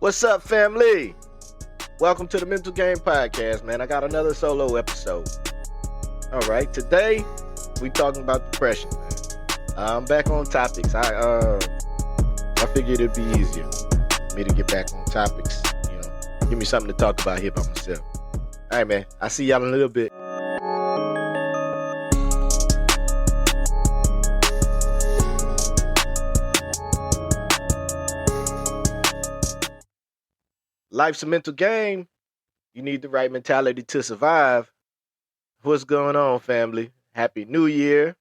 What's up, family? Welcome to the MNTL Game Podcast, man. I got another solo episode. All right, today we talking about depression, man. I'm back on topics. I figured it'd be easier for me to get back on topics. Give me something to talk about here by myself. All right, man. I'll see y'all in a little bit. Life's a mental game. You need the right mentality to survive. What's going on, family? Happy New Year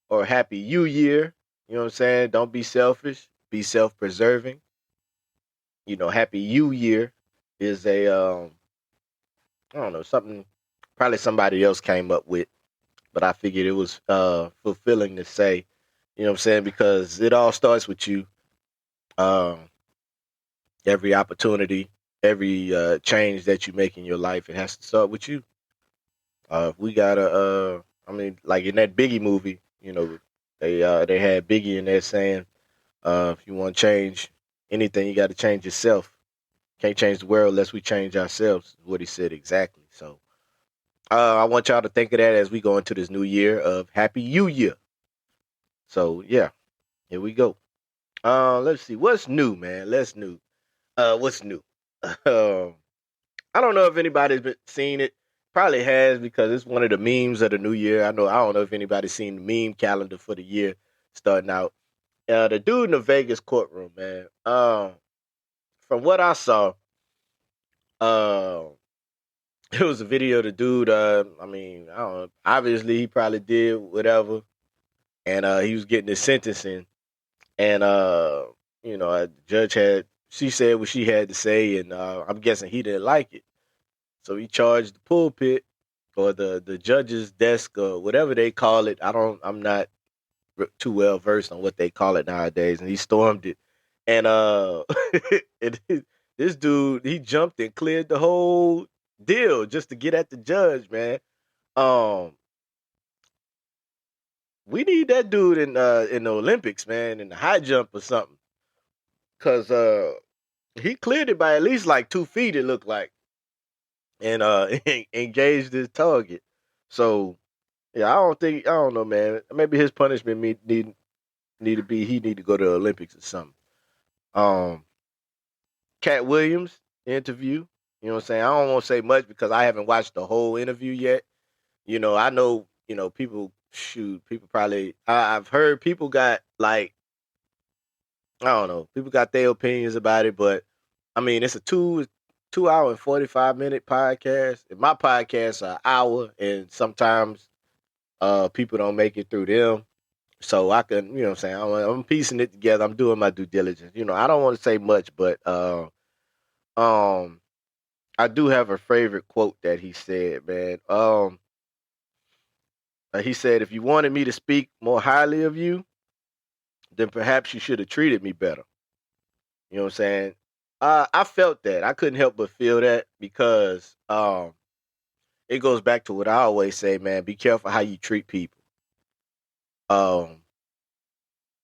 or Happy You Year. You know what I'm saying? Don't be selfish. Be self-preserving. Happy You Year is I don't know, something probably somebody else came up with, but I figured it was fulfilling to say, you know what I'm saying? Because it all starts with you. Every opportunity, every change that you make in your life, it has to start with you. We gotta, like in that Biggie movie, they had Biggie in there saying, if you want to change anything, you got to change yourself. Can't change the world unless we change ourselves, is what he said exactly. So I want y'all to think of that as we go into this new year of Happy You Year. So yeah, here we go. Let's see. What's new, man? What's new? I don't know if anybody's seen it. Probably has, because it's one of the memes of the new year. I don't know if anybody's seen the meme calendar for the year starting out. The dude in the Vegas courtroom, man. From what I saw, it was a video of the dude. I don't know. Obviously, he probably did whatever, and he was getting his sentencing, and a judge she said what she had to say, and I'm guessing he didn't like it. So he charged the pulpit or the judge's desk or whatever they call it. I'm not too well versed on what they call it nowadays. And he stormed it. And this dude, he jumped and cleared the whole deal just to get at the judge, man. We need that dude in the Olympics, man, in the high jump or something. Cause he cleared it by at least like 2 feet, it looked like, and engaged his target. So yeah, I don't know, man. Maybe his punishment need to be he need to go to the Olympics or something. Cat Williams interview. You know what I'm saying? I don't want to say much because I haven't watched the whole interview yet. I know, people probably I've heard people got like, I don't know. People got their opinions about it, but I mean, it's a 2 hour and 45-minute podcast. And my podcasts are an hour, and sometimes people don't make it through them. So I can, you know what I'm saying? I'm piecing it together. I'm doing my due diligence. I don't want to say much, but I do have a favorite quote that he said, man. He said, if you wanted me to speak more highly of you, then perhaps you should have treated me better. You know what I'm saying? I felt that. I couldn't help but feel that because it goes back to what I always say, man. Be careful how you treat people. You know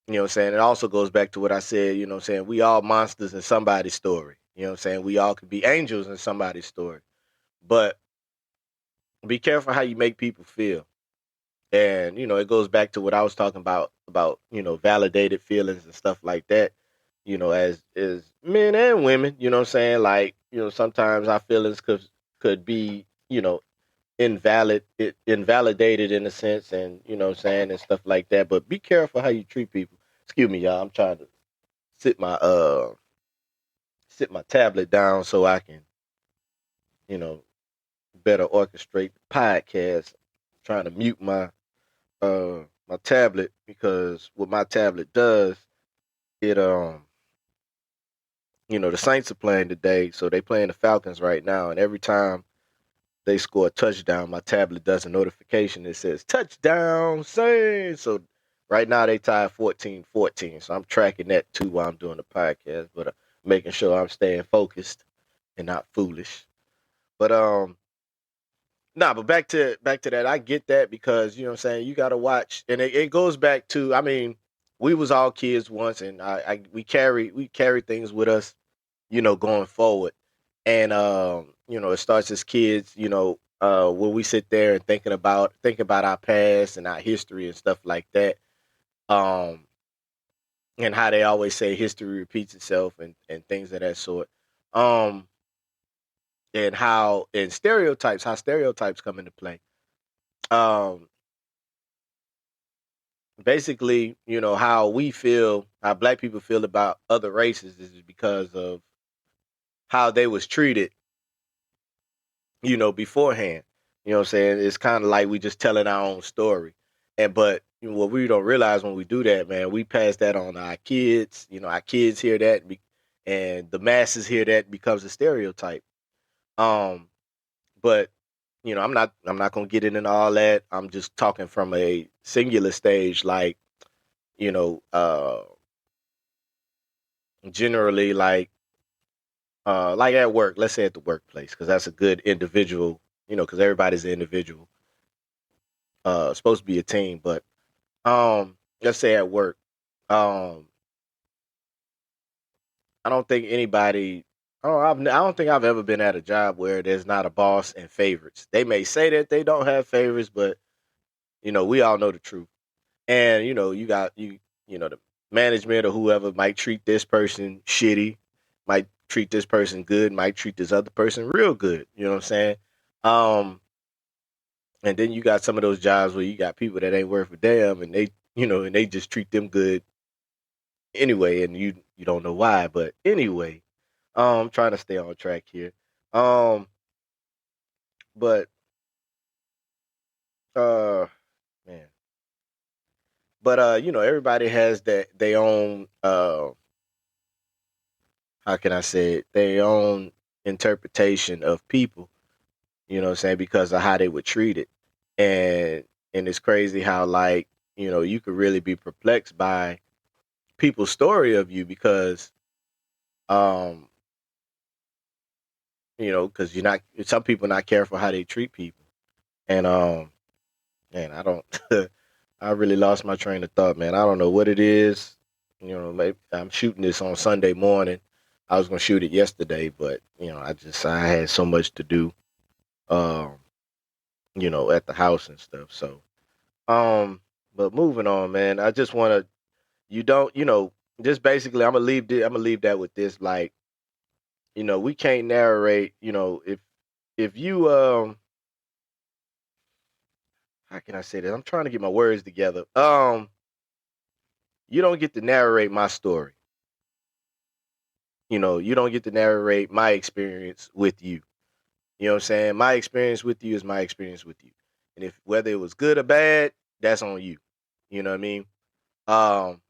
what I'm saying? It also goes back to what I said, you know what I'm saying? We all monsters in somebody's story. You know what I'm saying? We all could be angels in somebody's story. But be careful how you make people feel. And, it goes back to what I was talking about, validated feelings and stuff like that, as men and women, you know what I'm saying? Like, sometimes our feelings could be, invalidated in a sense, and, you know what I'm saying, and stuff like that. But be careful how you treat people. Excuse me, y'all. I'm trying to sit my tablet down so I can, better orchestrate the podcast. Trying to mute my tablet, because what my tablet does, it the Saints are playing today, so they playing the Falcons right now, and every time they score a touchdown, my tablet does a notification that says touchdown Saints. So right now they tied 14-14, so I'm tracking that too while I'm doing the podcast, but making sure I'm staying focused and not foolish. But but back to that. I get that, because, you know what I'm saying, you got to watch. And it goes back to, we was all kids once, and we carry things with us going forward. And it starts as kids, when we sit there and think about our past and our history and stuff like that. Um, and how they always say history repeats itself and things of that sort. Um, and how stereotypes come into play. Um, Basically, how black people feel about other races is because of how they was treated, beforehand. You know what I'm saying? It's kind of like we just telling our own story. But what we don't realize when we do that, man, we pass that on to our kids. Our kids hear that, and the masses hear that, becomes a stereotype. Um, but I'm not gonna get into all that. I'm just talking from a singular stage, like you know, uh, generally, like at work. Let's say at the workplace, because that's a good individual. Because everybody's an individual. Supposed to be a team, but let's say at work. Um, I don't think anybody. I don't think I've ever been at a job where there's not a boss and favorites. They may say that they don't have favorites, but we all know the truth. And you got the management or whoever might treat this person shitty, might treat this person good, might treat this other person real good. You know what I'm saying? Um, and then you got some of those jobs where you got people that ain't worth a damn, and they just treat them good anyway, and you don't know why. But anyway, I'm trying to stay on track here. Um, but uh, man, but everybody has that they own how can I say it, their own interpretation of people, you know what I'm saying, because of how they were treated. And it's crazy how, like, you could really be perplexed by people's story of you because um because you're not some people not careful how they treat people. And man, I don't I really lost my train of thought, man. I don't know what it is. Maybe I'm shooting this on Sunday morning. I was gonna shoot it yesterday, but I had so much to do, um, at the house and stuff. So, but moving on, man. I just wanna you don't, just basically I'm gonna leave that with this. Like, we can't narrate, if you how can I say that? I'm trying to get my words together. You don't get to narrate my story. You don't get to narrate my experience with you. You know what I'm saying? My experience with you is my experience with you. And if whether it was good or bad, that's on you. You know what I mean? Um,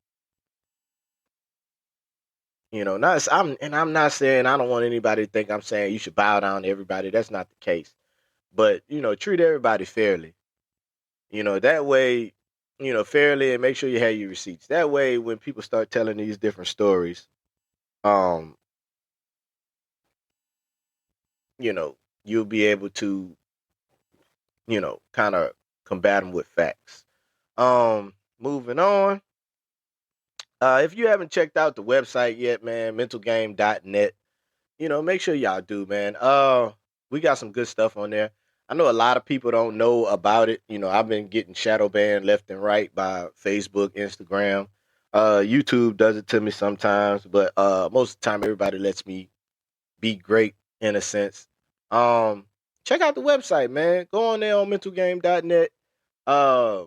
I'm not saying I don't want anybody to think I'm saying you should bow down to everybody. That's not the case. But, treat everybody fairly. That way, fairly, and make sure you have your receipts. That way when people start telling these different stories, um, you'll be able to, kind of combat them with facts. Moving on. If you haven't checked out the website yet, man, mentalgame.net, make sure y'all do, man. We got some good stuff on there. I know a lot of people don't know about it. I've been getting shadow banned left and right by Facebook, Instagram. YouTube does it to me sometimes, but most of the time everybody lets me be great in a sense. Check out the website, man. Go on there on mentalgame.net. Uh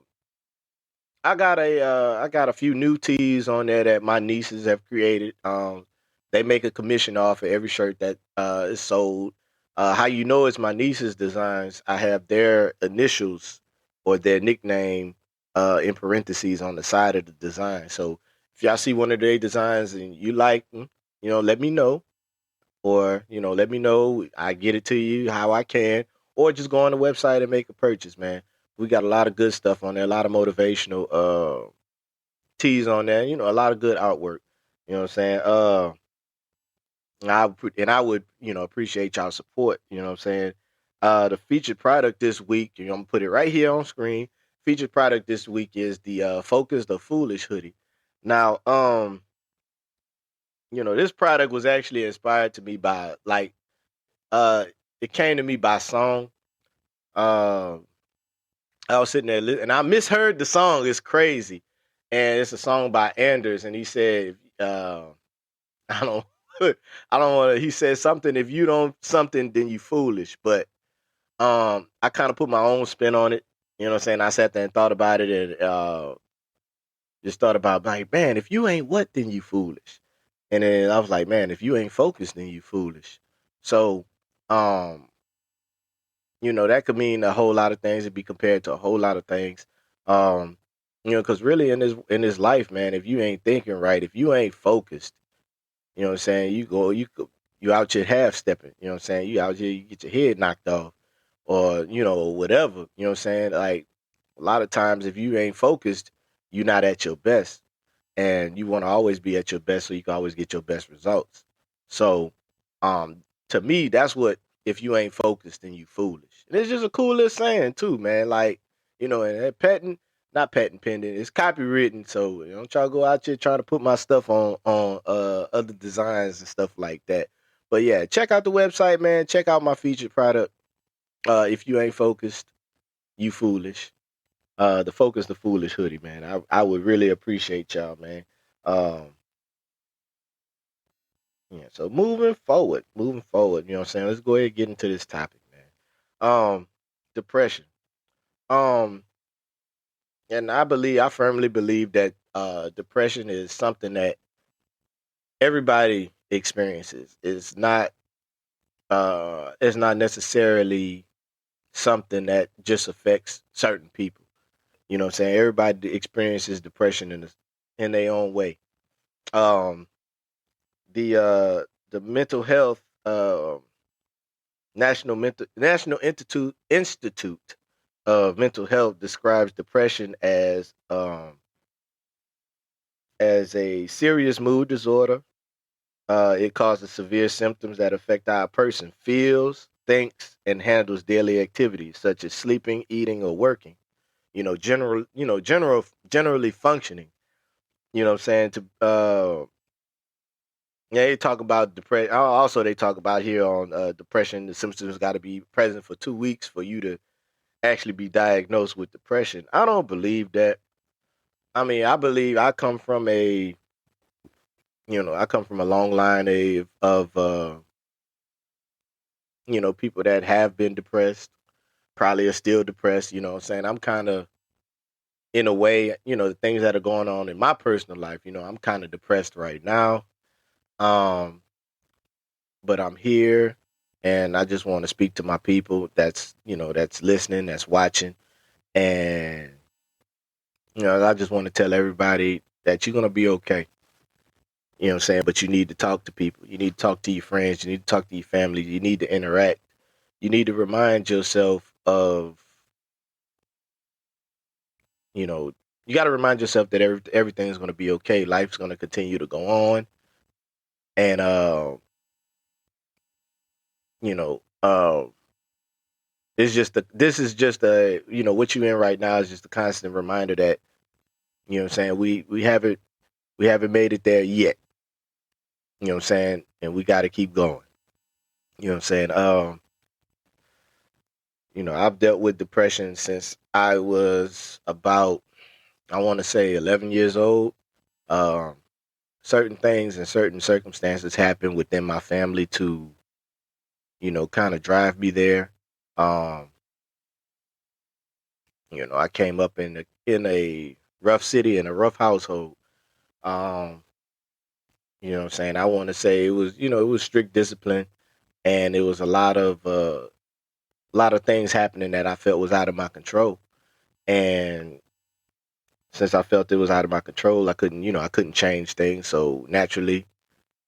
I got a few new tees on there that my nieces have created. They make a commission off of every shirt that is sold. How you know it's my niece's designs? I have their initials or their nickname in parentheses on the side of the design. So if y'all see one of their designs and you like them, let me know, or let me know. I get it to you how I can, or just go on the website and make a purchase, man. We got a lot of good stuff on there, a lot of motivational tees on there, a lot of good artwork. You know what I'm saying? And I would, appreciate y'all support, you know what I'm saying? The featured product this week, I'm gonna put it right here on screen. Featured product this week is the Focus the Foolish hoodie. Now, this product was actually inspired to me by uh, it came to me by song. Um, I was sitting there and I misheard the song. It's crazy, and it's a song by Anders, and he said, "I don't, I don't want to." He said something. If you don't something, then you foolish. But I kind of put my own spin on it. You know what I'm saying? I sat there and thought about it, and just thought about like, man, if you ain't what, then you foolish. And then I was like, man, if you ain't focused, then you foolish. So, um, that could mean a whole lot of things. It'd be compared to a whole lot of things. Um, because really in this life, man, if you ain't thinking right, if you ain't focused, you know what I'm saying, you out here half stepping. You know what I'm saying, you out here, you get your head knocked off, or whatever. You know what I'm saying, like a lot of times if you ain't focused, you're not at your best, and you want to always be at your best so you can always get your best results. So, to me, that's what, if you ain't focused, then you foolish. And it's just a cool little saying too, man. Like, and that not patent pending, it's copywritten. So don't try to go out here trying to put my stuff on other designs and stuff like that. But yeah, check out the website, man. Check out my featured product. If you ain't focused, you foolish. The Focus the Foolish hoodie, man. I would really appreciate y'all, man. Um, yeah. So moving forward, you know what I'm saying. Let's go ahead and get into this topic, man. Depression. Um, and I firmly believe that depression is something that everybody experiences. It's not necessarily something that just affects certain people. You know what I'm saying? Everybody experiences depression in their own way. Um, the mental health National Institute of Mental Health describes depression as a serious mood disorder. It causes severe symptoms that affect how a person feels, thinks, and handles daily activities such as sleeping, eating, or working. Generally functioning. You know what I'm saying? Yeah, they talk about depression. Also, they talk about here on depression. The symptoms got to be present for 2 weeks for you to actually be diagnosed with depression. I don't believe that. I mean, I believe I come from a long line of people that have been depressed, probably are still depressed. You know what I'm saying? I'm kind of, in a way, the things that are going on in my personal life, I'm kind of depressed right now. Um, but I'm here, and I just want to speak to my people that's listening, that's watching, and I just want to tell everybody that you're gonna be okay. You know what I'm saying? But you need to talk to people. You need to talk to your friends. You need to talk to your family. You need to interact. You need to remind yourself of, you know, you got to remind yourself that everything's going to be okay. Life's going to continue to go on. And, you know, this is just what you're in right now is just a constant reminder that, you know what I'm saying? We haven't made it there yet. You know what I'm saying? And we got to keep going. You know what I'm saying? I've dealt with depression since I was about, I want to say 11 years old. Um, Certain things and certain circumstances happen within my family to, kind of drive me there. Um, I came up in a rough city, in a rough household. Um, you know what I'm saying? I want to say it was strict discipline, and it was a lot of things happening that I felt was out of my control. And since I felt it was out of my control, I couldn't change things. So naturally,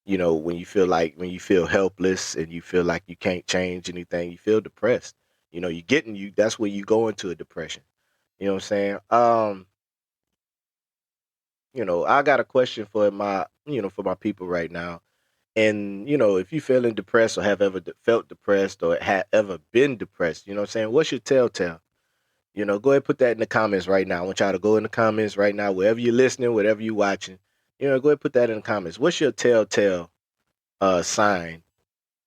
when you feel helpless and you feel like you can't change anything, you feel depressed. That's when you go into a depression. You know what I'm saying? I got a question for my people right now. And, if you feeling depressed or have ever felt depressed or have ever been depressed, you know what I'm saying? What's your telltale? Go ahead and put that in the comments right now. I want y'all to go in the comments right now, wherever you're listening, wherever you're watching. Go ahead and put that in the comments. What's your telltale sign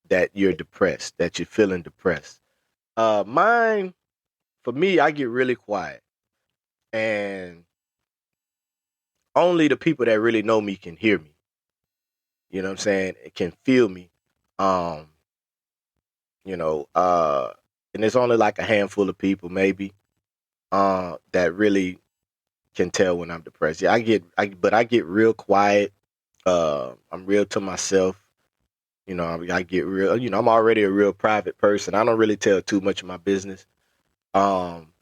that you're depressed, that you're feeling depressed? Mine, for me, I get really quiet, and only the people that really know me can hear me. You know what I'm saying? It can feel me. Um, you know, and it's only like a handful of people maybe that really can tell when I'm depressed. Yeah, but I get real quiet. I'm real to myself. I get real. I'm already a real private person. I don't really tell too much of my business. Um,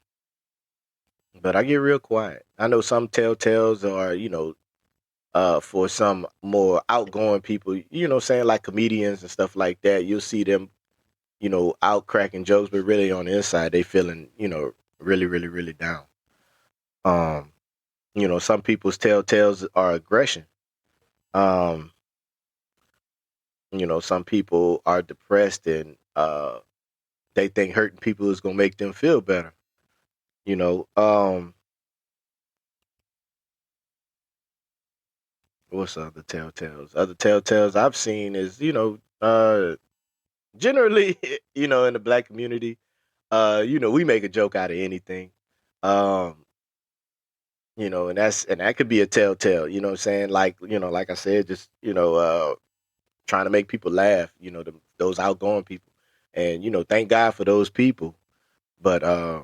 but I get real quiet. I know some telltales are, for some more outgoing people, saying like comedians and stuff like that. You'll see them, out cracking jokes, but really on the inside, they feeling, really, really, really down. Um, some people's telltales are aggression. Um, some people are depressed and they think hurting people is gonna make them feel better. You know, what's other telltales? Other telltales I've seen is, generally, in the black community, we make a joke out of anything. Um, and that could be a telltale, you know what I'm saying? Like, like I said, just, trying to make people laugh, those outgoing people. And, thank God for those people. But I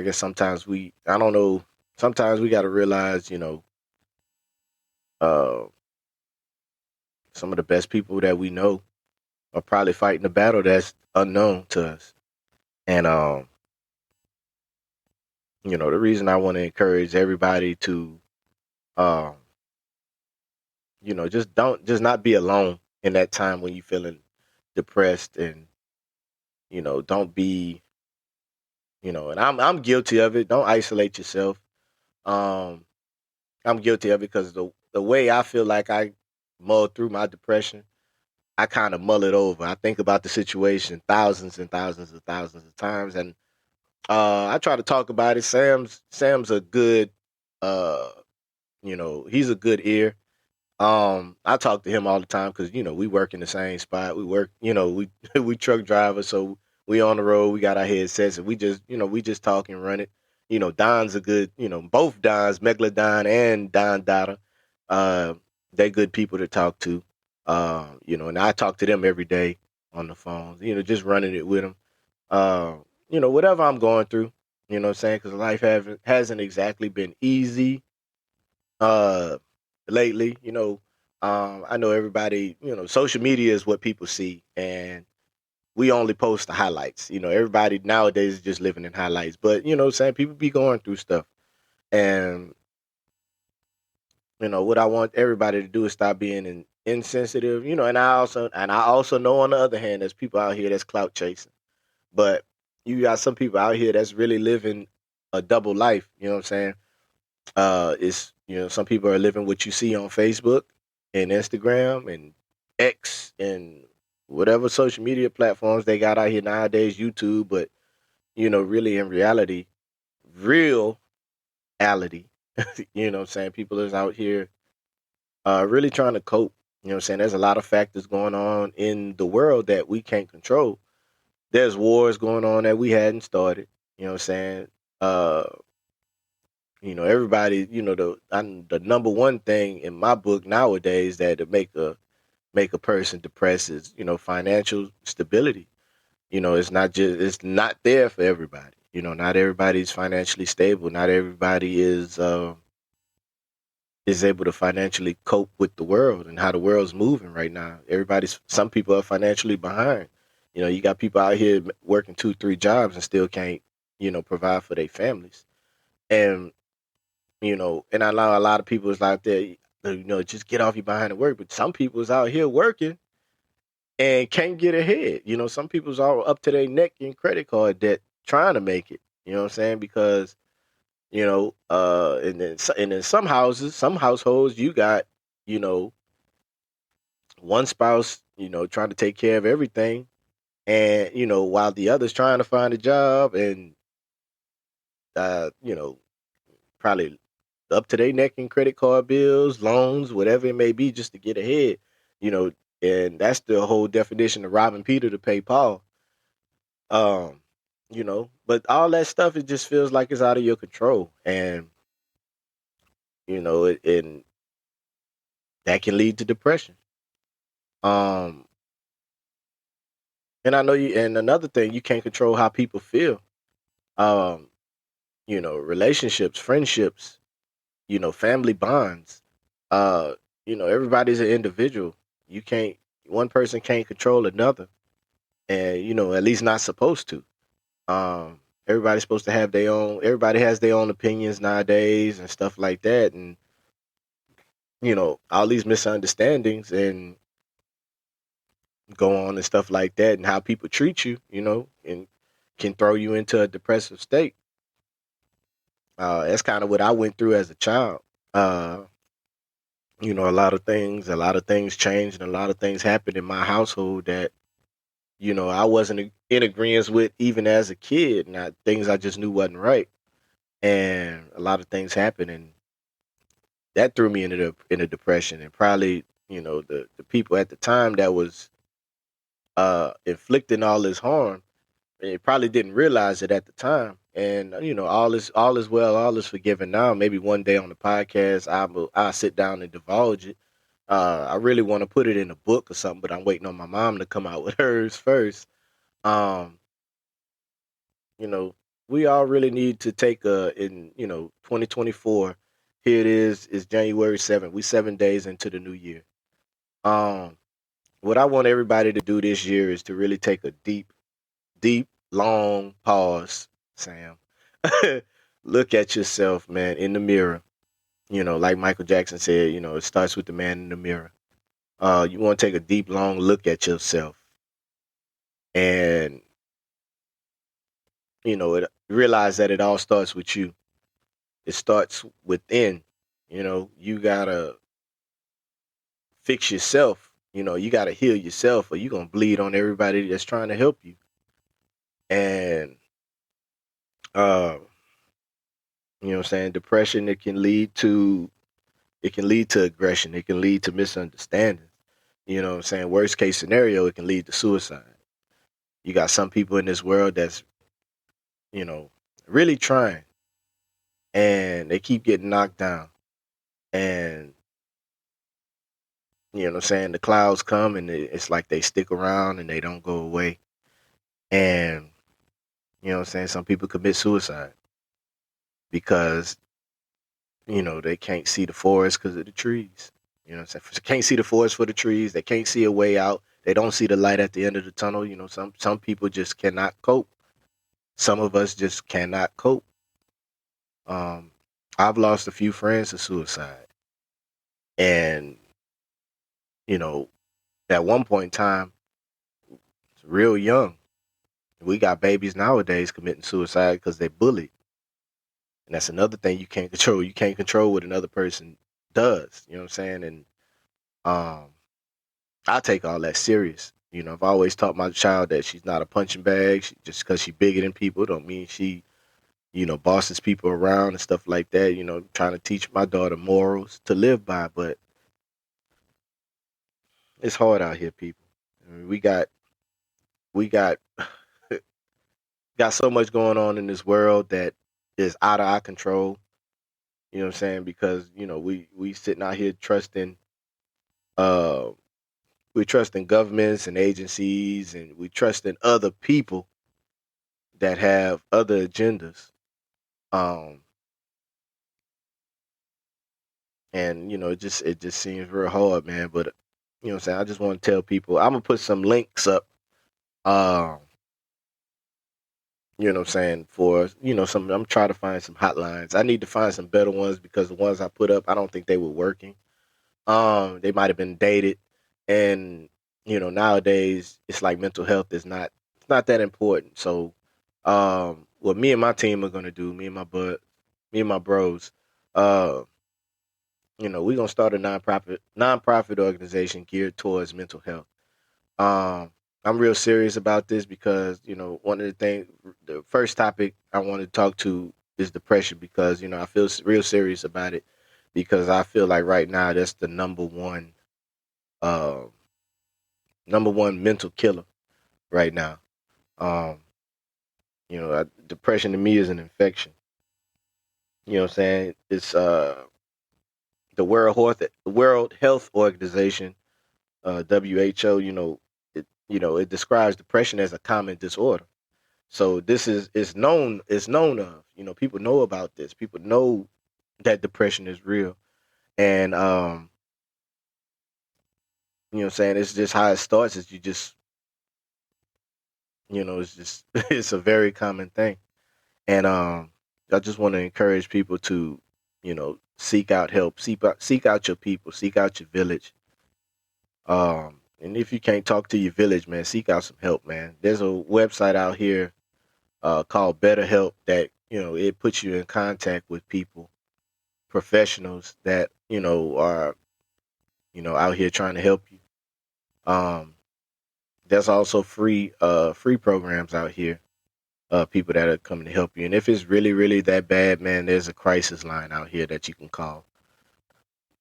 guess I don't know, sometimes we gotta realize, uh some of the best people that we know are probably fighting a battle that's unknown to us. And the reason I want to encourage everybody to um, just not be alone in that time when you're feeling depressed, and don't be, and I'm guilty of it. Don't isolate yourself. Um I'm guilty of it because the way I feel like I mull through my depression, I kind of mull it over. I think about the situation thousands and thousands and thousands of times, and I try to talk about it. Sam's a good, uh, he's a good ear. I talk to him all the time because we work in the same spot. We work, we we truck drivers, so we on the road. We got our headsets, and we just talk and run it. Don's a good, both Don's, Megalodon and Don Dada. Uh, they good people to talk to. And I talk to them every day on the phone. Just running it with them. Uh, whatever I'm going through, what I'm saying? Because life hasn't exactly been easy uh lately. I know everybody, social media is what people see, and we only post the highlights. Everybody nowadays is just living in highlights. But what I'm saying, people be going through stuff. And what I want everybody to do is stop being insensitive, and I also know, on the other hand, there's people out here that's clout chasing. But you got some people out here that's really living a double life. You know what I'm saying? It's some people are living what you see on Facebook and Instagram and X and whatever social media platforms they got out here nowadays, YouTube. But really in reality, real reality, what I'm saying, people is out here really trying to cope. You know what I'm saying? There's a lot of factors going on in the world that we can't control. There's wars going on that we hadn't started. You know what I'm saying? Uh, everybody, the number one thing in my book nowadays that to make a person depressed is, financial stability. It's not there for everybody. Not everybody's financially stable. Not everybody is able to financially cope with the world and how the world's moving right now. Some people are financially behind. You got people out here working 2, 3 jobs and still can't, provide for their families. And, and I know a lot of people is out there, just get off your behind and work. But some people is out here working and can't get ahead. Some people's all up to their neck in credit card debt trying to make it. You know what I'm saying? Because and then some households, you got, you know, one spouse, trying to take care of everything, and while the other's trying to find a job and probably up to their neck in credit card bills, loans, whatever it may be, just to get ahead. You know, and that's the whole definition of robbing Peter to pay Paul. Um, but all that stuff, it just feels like it's out of your control, and and that can lead to depression. Um, and I know you. And another thing, you can't control how people feel. Um, relationships, friendships, family bonds. Uh, everybody's an individual. You can't. One person can't control another, and at least not supposed to. Um, everybody's supposed to have their own. Everybody has their own opinions nowadays and stuff like that, and all these misunderstandings and go on and stuff like that, and how people treat you, and can throw you into a depressive state. That's kind of what I went through as a child. Uh, a lot of things changed, and a lot of things happened in my household that I wasn't in agreement with even as a kid, and things I just knew wasn't right, and a lot of things happened, and that threw me in a depression, and probably the people at the time that was inflicting all this harm, they probably didn't realize it at the time. And all is well, all is forgiven now. Maybe one day on the podcast, I'll sit down and divulge it. I really want to put it in a book or something, but I'm waiting on my mom to come out with hers first. Um, you know, we all really need to take in 2024. Here it is. It's January 7th. We 7 days into the new year. Um, what I want everybody to do this year is to really take a deep, long pause, Sam. Look at yourself, man, in the mirror. Like Michael Jackson said, it starts with the man in the mirror. You want to take a deep, long look at yourself, and realize that it all starts with you. It starts within. You gotta fix yourself. You gotta heal yourself, or you're gonna bleed on everybody that's trying to help you. And uh, what I'm saying, depression, it can lead to aggression. It can lead to misunderstandings. What I'm saying? Worst case scenario, it can lead to suicide. You got some people in this world that's, you know, really trying, and they keep getting knocked down. And, what I'm saying? The clouds come, and it's like they stick around and they don't go away. And, what I'm saying? Some people commit suicide because, they can't see the forest because of the trees. What I'm saying? They can't see the forest for the trees. They can't see a way out. They don't see the light at the end of the tunnel. Some people just cannot cope. Some of us just cannot cope. Um, I've lost a few friends to suicide, and at one point in time, it's real young. We got babies nowadays committing suicide because they're bullied, and that's another thing you can't control. You can't control what another person does. You know what I'm saying? And I take all that serious. I've always taught my child that she's not a punching bag. Just because she's bigger than people don't mean she, bosses people around and stuff like that. Trying to teach my daughter morals to live by, but it's hard out here, people. I mean, we got got so much going on in this world that is out of our control. You know what I'm saying? Because we sitting out here trusting uh we trusting governments and agencies, and we trusting other people that have other agendas. Um and it just seems real hard, man. But what I'm saying, I just want to tell people, I'm gonna put some links up. Um You know what I'm saying? For, I'm trying to find some hotlines. I need to find some better ones because the ones I put up, I don't think they were working. They might have been dated. And, nowadays it's like mental health is it's not that important. So, what me and my team are gonna do, me and my bros, uh, we're gonna start a nonprofit organization geared towards mental health. Um, I'm real serious about this because, one of the first topic I want to talk to is depression, because I feel real serious about it, because I feel like right now that's the uh, number one mental killer right now. Um, depression to me is an infection. You know what I'm saying? It's the World Health Organization, WHO. It describes depression as a common disorder. So this is known. It's known of. People know about this. People know that depression is real, and you know what I'm saying, it's just how it starts. Is you just it's just it's a very common thing, and I just want to encourage people to seek out help, seek out your people, seek out your village. And if you can't talk to your village, man, seek out some help, man. There's a website out here called BetterHelp that it puts you in contact with people, professionals that are out here trying to help you. There's also free programs out here, people that are coming to help you. And if it's really really that bad, man, there's a crisis line out here that you can call.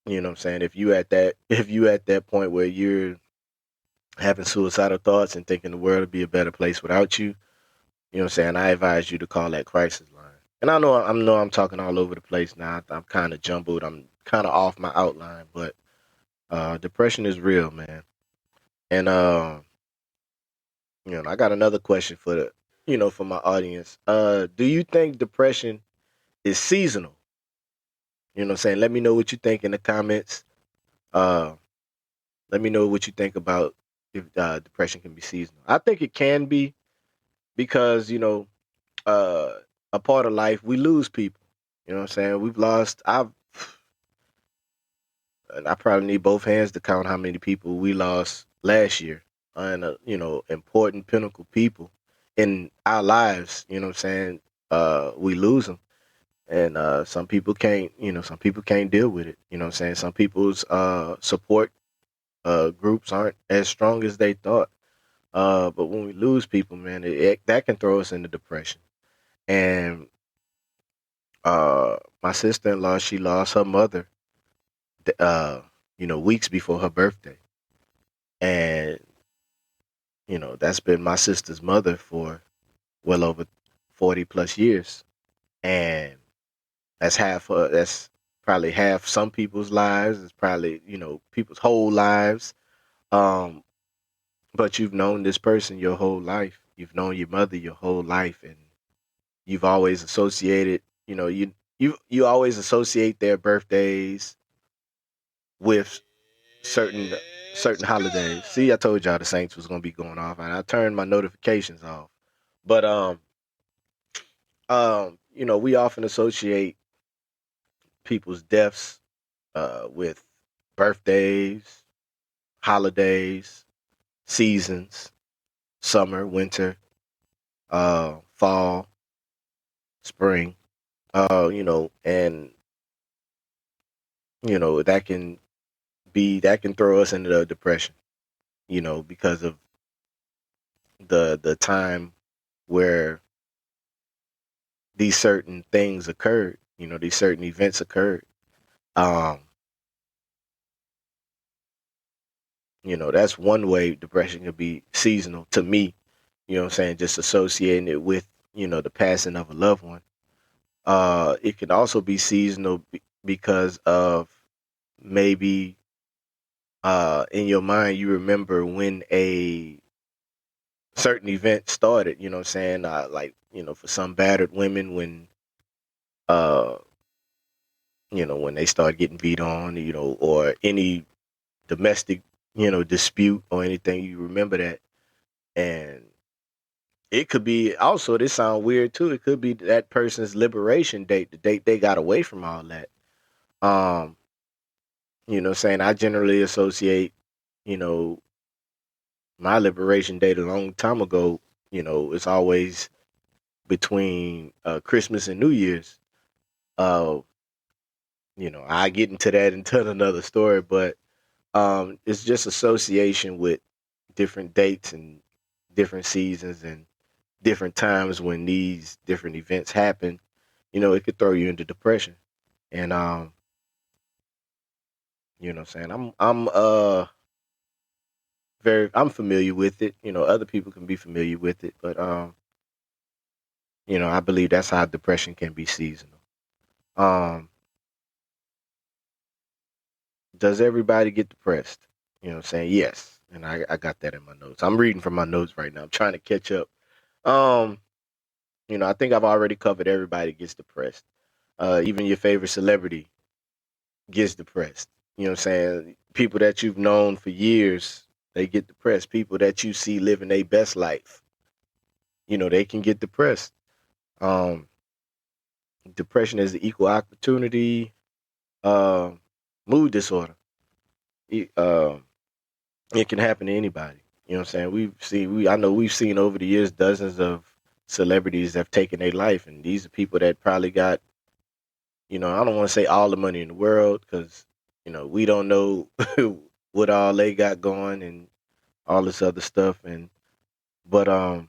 You know what I'm saying? If you at that point where you're having suicidal thoughts and thinking the world would be a better place without you, you know what I'm saying, I advise you to call that crisis line. And I know I'm talking all over the place now. I'm kind of jumbled. I'm kind of off my outline, but depression is real, man. And I got another question for my audience. Do you think depression is seasonal? You know what I'm saying? Let me know what you think in the comments. Uh, Let me know what you think about if depression can be seasonal. I think it can be, because uh, a part of life, we lose people. You know what I'm saying? And I probably need both hands to count how many people we lost last year, and important pinnacle people in our lives. You know what I'm saying? We lose them, and some people can't deal with it. You know what I'm saying? Some people's support groups aren't as strong as they thought. But when we lose people, man, that can throw us into depression. And my sister-in-law, she lost her mother, weeks before her birthday, and that's been my sister's mother for well over 40 plus years, and that's probably half some people's lives. It's probably people's whole lives. Um, but you've known this person your whole life. You've known your mother your whole life, and you've always associated. You always associate their birthdays with certain certain holidays. See, I told y'all the Saints was gonna be going off, and I turned my notifications off. But we often associate people's deaths with birthdays, holidays, seasons, summer, winter, fall, spring. And that can throw us into the depression. Because of the time where these certain things occurred. These certain events occurred. Um, that's one way depression can be seasonal to me. You know what I'm saying? Just associating it with, the passing of a loved one. It can also be seasonal because of maybe in your mind you remember when a certain event started. You know what I'm saying? Like, for some battered women, uh when they start getting beat on, or any domestic, dispute or anything, you remember that. And it could be also, this sound weird too, it could be that person's liberation date, the date they got away from all that. Um, saying I generally associate, you know, my liberation date a long time ago, it's always between Christmas and New Year's. Uh, I get into that and tell another story, but it's just association with different dates and different seasons and different times when these different events happen. it could throw you into depression. And I'm saying I'm familiar with it. Other people can be familiar with it, but I believe that's how depression can be seasonal. Um, does everybody get depressed? I'm saying yes, and I got that in my notes. I'm reading from my notes right now. I'm trying to catch up. Um, I think I've already covered everybody gets depressed. Even your favorite celebrity gets depressed. I'm saying? People that you've known for years, they get depressed. People that you see living their best life, they can get depressed. Um, Depression is an equal opportunity uh, mood disorder. It, it can happen to anybody. You know what I'm saying? I know we've seen over the years dozens of celebrities that have taken their life, and these are people that probably got, I don't want to say all the money in the world because, we don't know what all they got going and all this other stuff. But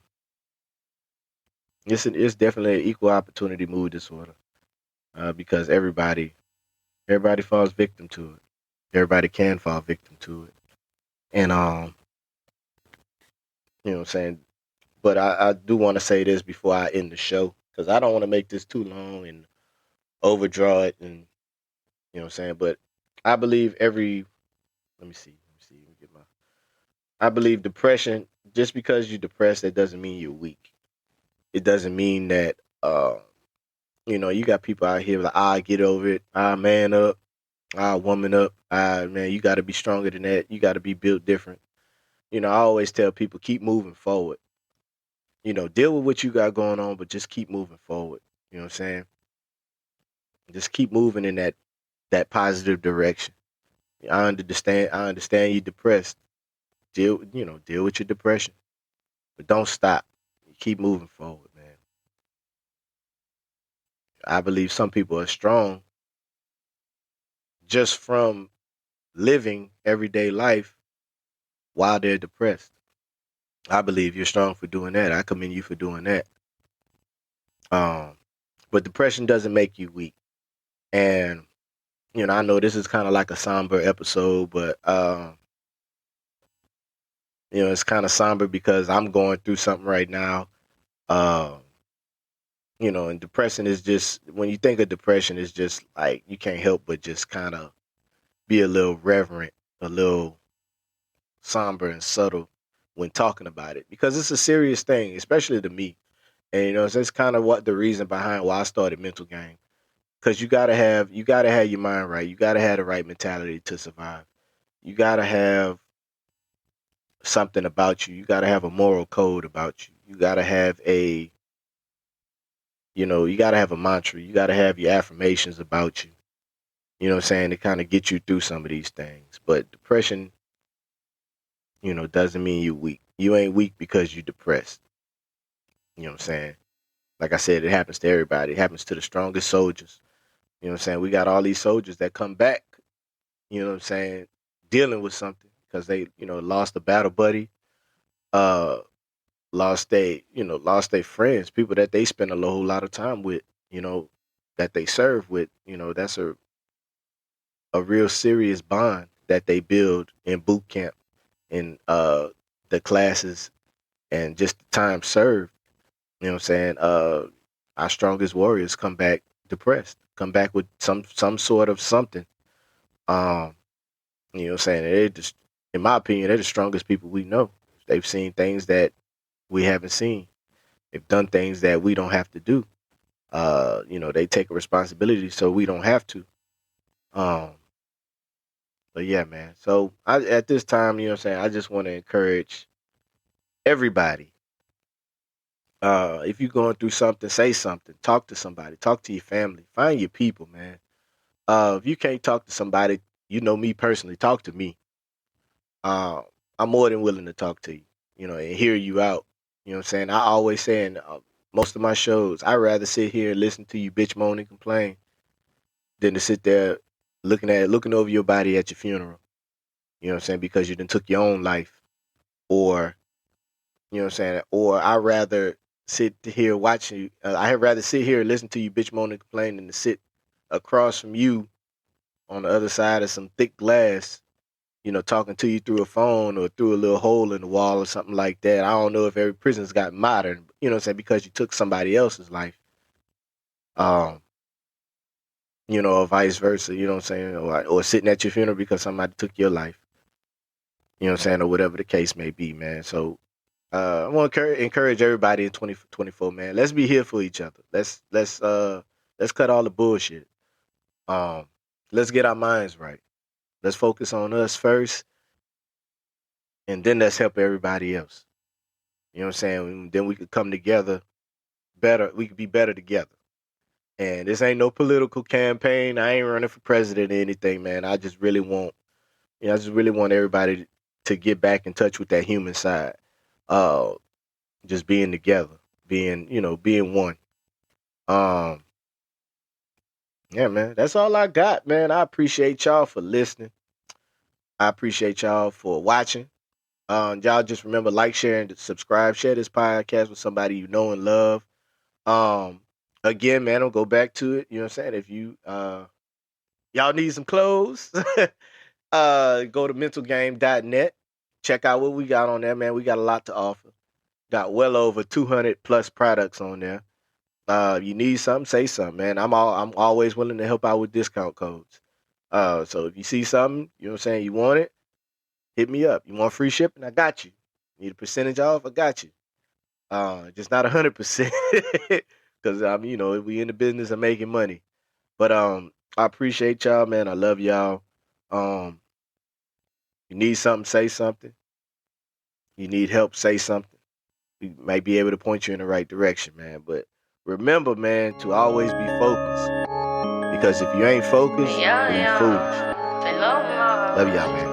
it's definitely an equal opportunity mood disorder because everybody falls victim to it. Everybody can fall victim to it. And you know what I'm saying? But I do want to say this before I end the show because I don't want to make this too long and overdraw it, and you know what I'm saying? But I believe let me see. Let me get my I believe depression, just because you're depressed, that doesn't mean you're weak. It doesn't mean that you got people out here like, get over it, man up, woman up, man, you gotta be stronger than that. You gotta be built different. I always tell people keep moving forward. Deal with what you got going on, but just keep moving forward. You know what I'm saying? Just keep moving in that positive direction. I understand you're depressed. Deal with your depression, but don't stop. Keep moving forward, man. I believe some people are strong just from living everyday life while they're depressed. I believe you're strong for doing that. I commend you for doing that. Um, but depression doesn't make you weak. And I know this is kind of like a somber episode, but it's kind of somber because I'm going through something right now. Um, and depression is just, when you think of depression, it's just like you can't help but just kind of be a little reverent, a little somber and subtle when talking about it because it's a serious thing, especially to me. And so that's kind of what the reason behind why I started Mental Game, because you gotta have your mind right. You gotta have the right mentality to survive. You gotta have something about you. You gotta have a moral code about you. You gotta have a mantra. You gotta have your affirmations about you. You know what I'm saying? To kind of get you through some of these things. But depression, doesn't mean you're weak. You ain't weak because you're depressed. You know what I'm saying? Like I said, it happens to everybody. It happens to the strongest soldiers. You know what I'm saying? We got all these soldiers that come back, you know what I'm saying, dealing with something because they, lost a battle buddy, uh, lost their friends, people that they spend a whole lot of time with, that they serve with. That's a real serious bond that they build in boot camp and the classes and just the time served. You know what I'm saying? Our strongest warriors come back depressed, come back with some sort of something. Um, you know what I'm saying? They're just, in my opinion, they're the strongest people we know. They've seen things that we haven't seen. They've done things that we don't have to do. They take a responsibility so we don't have to. Um, but yeah, man. So at this time, you know what I'm saying, I just want to encourage everybody. If you're going through something, say something. Talk to somebody. Talk to your family. Find your people, man. If you can't talk to somebody, me personally, talk to me. Uh, I'm more than willing to talk to you, and hear you out. You know what I'm saying? I always say in most of my shows, I'd rather sit here and listen to you bitch, moan, and complain than to sit there looking over your body at your funeral. You know what I'm saying? Because you done took your own life, or you know what I'm saying, or I rather sit here watching you. I'd rather sit here and listen to you bitch moan and complain than to sit across from you on the other side of some thick glass, talking to you through a phone or through a little hole in the wall or something like that. I don't know if every prison's got modern, because you took somebody else's life. Or vice versa, or sitting at your funeral because somebody took your life, or whatever the case may be, man. So I want to encourage everybody in 2024, man. Let's be here for each other. Let's cut all the bullshit. Let's get our minds right. Let's focus on us first, and then let's help everybody else. You know what I'm saying? Then we could come together better. We could be better together. And this ain't no political campaign. I ain't running for president or anything, man. I just really want everybody to get back in touch with that human side. Just being together, being one. Yeah, man. That's all I got, man. I appreciate y'all for listening. I appreciate y'all for watching. Y'all just remember, like, share, and subscribe. Share this podcast with somebody you know and love. Again, man, I'll go back to it. You know what I'm saying? If you y'all need some clothes, go to mentalgame.net. Check out what we got on there, man. We got a lot to offer. Got well over 200 plus products on there. You need something, say something, man. I'm always willing to help out with discount codes. So if you see something, you know what I'm saying, you want it, hit me up. You want free shipping? I got you. Need a percentage off? I got you. Just not 100%, because we in the business of making money. But I appreciate y'all, man. I love y'all. You need something, say something. You need help, say something. We might be able to point you in the right direction, man. But remember, man, to always be focused. Because if you ain't focused, then you foolish. Love y'all, man.